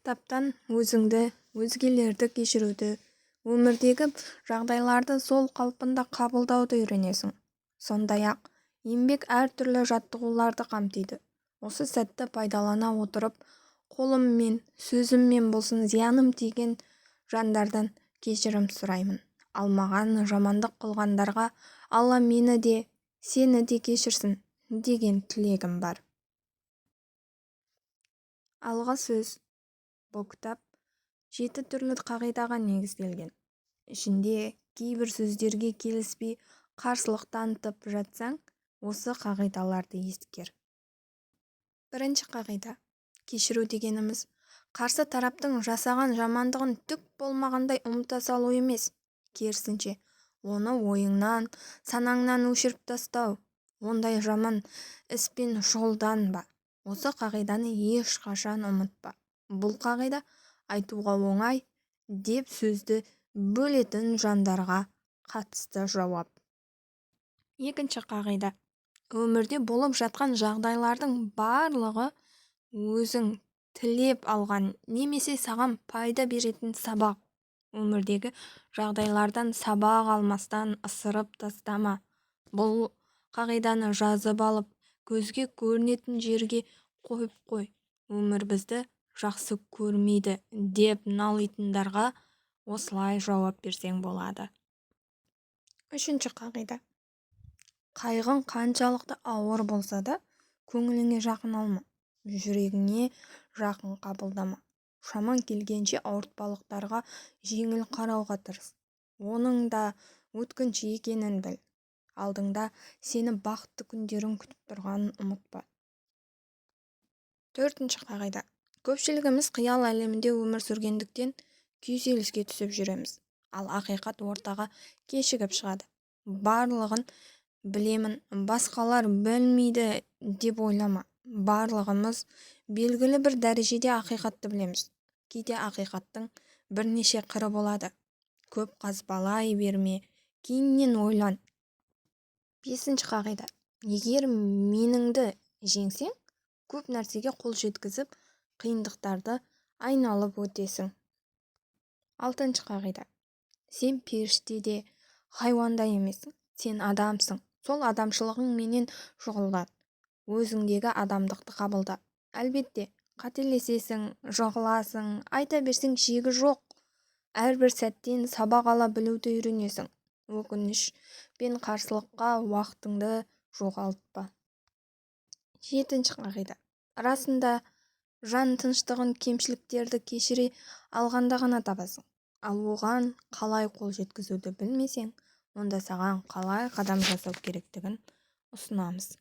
Кітаптан өзіңді, өзгелерді кешіруді, өмірдегі жағдайларды сол қалпында қабылдауды үйренесің. Сондай-ақ, еңбек әртүрлі жаттығуларды қамтиды. Осы сәтті пайдалана отырып, қолыммен, сөзіммен болсын зияным тиген жандардан кешірім сұраймын. Ал маған жамандық қылғандарға Алла мені де, сені де кешірсін деген тілегім бар. Алғы сөз. Бұл кітап 7 түрлі қағидаға негізделген. Ішінде кейбір сөздерге келіспей қарсылық танытып жатсаң, осы қағидаларды ескер. Бірінші қағида. Кешіру дегеніміз қарсы тараптың жасаған жамандығын түк болмағандай ұмыта салу емес. Керісінше, оны ойыңнан, санаңнан өшіріп тастау. Ондай жаман іспен шұғылданба. Осы қағиданы ешқашан ұмытпа. Бұл қағида айтуға оңай деп сөзді бөлетін жандарға қатысты жауап. Екінші қағида. Өмірде болып жатқан жағдайлардың барлығы өзің тілеп алған немесе саған пайда беретін сабақ. Өмірдегі жағдайлардан сабақ алмастан ысырып тастама. Бұл қағиданы жазып алып, көзге көрінетін жерге қойып қой. Өмір бізді жақсы көрмейді деп налитындарға осылай жауап берсең болады. Үшінші қағида. Қайғың қаншалықты ауыр болса да, көңіліңе жақын алма, жүрегіңе жақын қабылдама. Шаман келгенше ауыртпалықтарға жеңіл қарауға тырыс. Оның да өткінші екенін біл. Алдыңда сені бақытты күндерің күтіп тұрғанын ұмытпа. Төртінші қағида. Көпшілігіміз қиял әлемінде өмір сүргендіктен күйзеліске түсіп жүреміз. Ал ақиқат ортаға кешігіп шығады. Барлығын білемін, басқалар білмейді деп ойлама. Барлығымыз белгілі бір дәрежеде ақиқатты білеміз. Кейде ақиқаттың бірнеше қыры болады. Көп қазбалай берме, кейіннен ойлан. Бесінші қағида. Егер меніңді жеңсең, көп нәрсеге қол жеткізіп, қиындықтарды айналып өтесің. Алтыншы қағида. Сен періште де, хайуан да емессің. Сен адамсың. Сол адамшылығың менен шұғылдан. Өзіңдегі адамдықты қабылда. Әлбетте, қателесесің, жығыласың, айта берсең шегі жоқ. Әрбір сәттен сабақ ала білуді үйренесің. Өкініш пен қарсылыққа уақытыңды жоғалтпа. Жетінші қағида. Расында жан тыныштығын, кемшіліктерді кешіре алғанда ғана табасың. Ал оған қалай қол жеткізуді білмесең, онда саған қалай қадам жасау керектігін ұсынамыз.